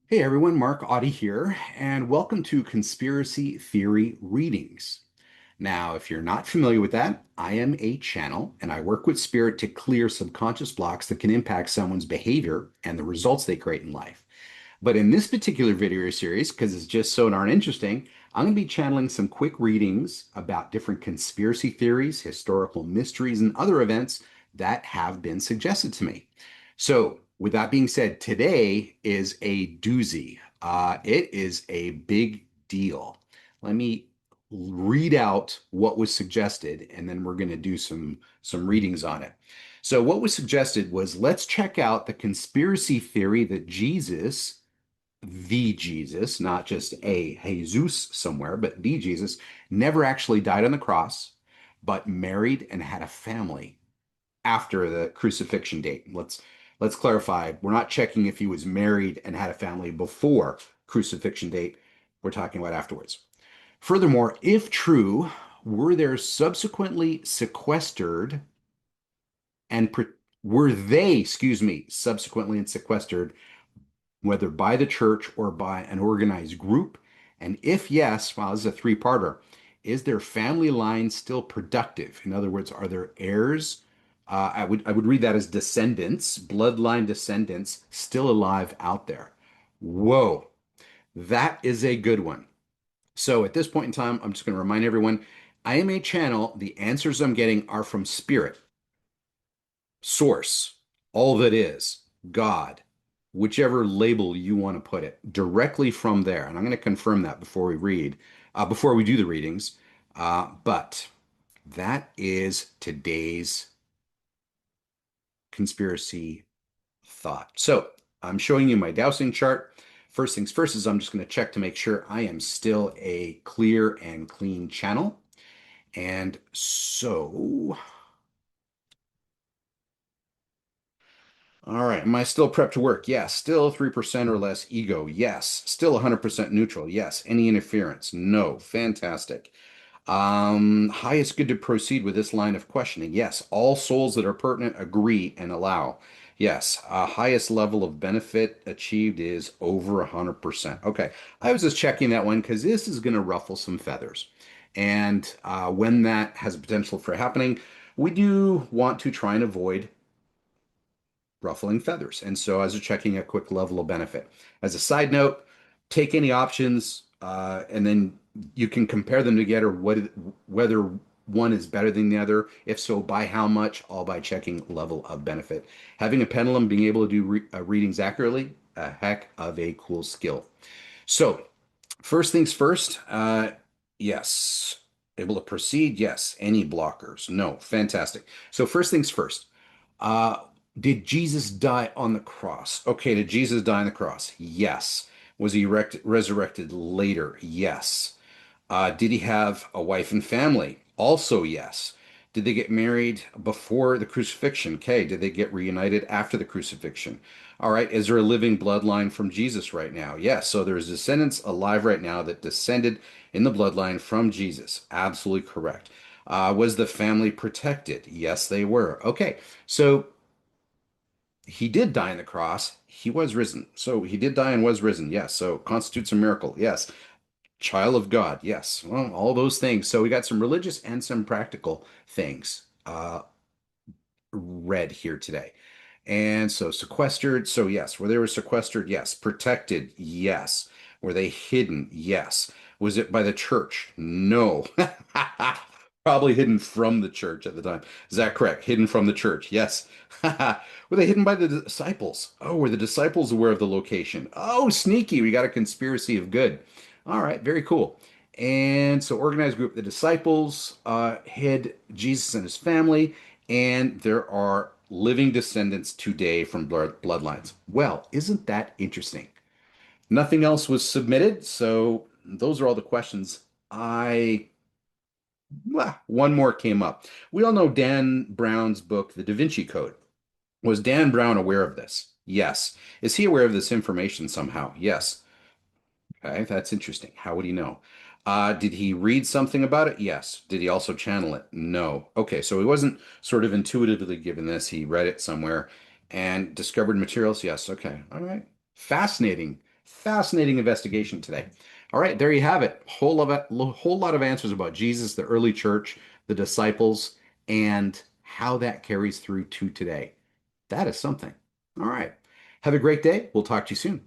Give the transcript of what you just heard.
Hey everyone, Mark Audie here, and welcome to Conspiracy Theory Readings. Now, if you're not familiar with that, I am a channel and I work with spirit to clear subconscious blocks that can impact someone's behavior and the results they create in life. But in this particular video series, because it's just so darn interesting, I'm going to be channeling some quick readings about different conspiracy theories, historical mysteries, and other events that have been suggested to me. So, with that being said, today is a doozy. It is a big deal. Let me read out what was suggested, and then we're going to do some readings on it. So, what was suggested was let's check out the conspiracy theory that Jesus, the Jesus, not just a Jesus somewhere, but the Jesus, never actually died on the cross, but married and had a family after the crucifixion date. Let's clarify. We're not checking if he was married and had a family before crucifixion date. We're talking about afterwards. Furthermore, if true, were there subsequently sequestered and were they, excuse me, subsequently and sequestered, whether by the church or by an organized group? And if yes, well, this is a three-parter. Is their family line still productive? In other words, are there heirs? I would read that as descendants, bloodline descendants, still alive out there. Whoa, that is a good one. So at this point in time, I'm just going to remind everyone, I am a channel. The answers I'm getting are from spirit, source, all that is, God, whichever label you want to put it, directly from there. And I'm going to confirm that before we do the readings. But that is today's conspiracy thought. So I'm showing you my dowsing chart. First things first is I'm just going to check to make sure I am still a clear and clean channel. And so, all right, am I still prepped to work? Yes. Still 3% or less ego? Yes. Still 100% neutral? Yes. Any interference? No. Fantastic. Hi, it's good to proceed with this line of questioning. Yes, all souls that are pertinent agree and allow. Yes, highest level of benefit achieved is over 100%. Okay, I was just checking that one because this is going to ruffle some feathers. And when that has potential for happening, we do want to try and avoid ruffling feathers. And so, as a checking a quick level of benefit. As a side note, take any options, and then you can compare them together. Whether one is better than the other. If so, by how much? All by checking level of benefit. Having a pendulum, being able to do readings accurately, a heck of a cool skill. So, first things first. Yes. Able to proceed? Yes. Any blockers? No. Fantastic. So, first things first. Uh, did Jesus die on the cross? Okay, did Jesus die on the cross? Yes. Was he resurrected later? Yes. Did he have a wife and family? Also, yes. Did they get married before the crucifixion? Okay. Did they get reunited after the crucifixion? All right. Is there a living bloodline from Jesus right now? Yes. So there's descendants alive right now that descended in the bloodline from Jesus. Absolutely correct. Was the family protected? Yes, they were. Okay. So he did die on the cross. He was risen. So he did die and was risen. Yes. So constitutes a miracle. Yes. Child of God. Yes. Well, all those things. So we got some religious and some practical things read here today. And so sequestered. So yes. Were they were sequestered? Yes. Protected? Yes. Were they hidden? Yes. Was it by the church? No. Probably hidden from the church at the time. Is that correct? Hidden from the church. Yes. Were they hidden by the disciples? Oh, were the disciples aware of the location? Oh, sneaky. We got a conspiracy of good. All right, very cool. And so, organized group, the disciples hid Jesus and his family, and there are living descendants today from bloodlines. Well, isn't that interesting? Nothing else was submitted, so those are all the questions I one more came up. We all know Dan Brown's book, The Da Vinci Code. Was Dan Brown aware of this? Yes. Is he aware of this information somehow? Yes. Okay, that's interesting. How would he know? Did he read something about it? Yes. Did he also channel it? No. Okay, so he wasn't sort of intuitively given this. He read it somewhere and discovered materials. Yes. Okay. All right. Fascinating. Fascinating investigation today. All right, there you have it. Whole lot of answers about Jesus, the early church, the disciples, and how that carries through to today. That is something. All right. Have a great day. We'll talk to you soon.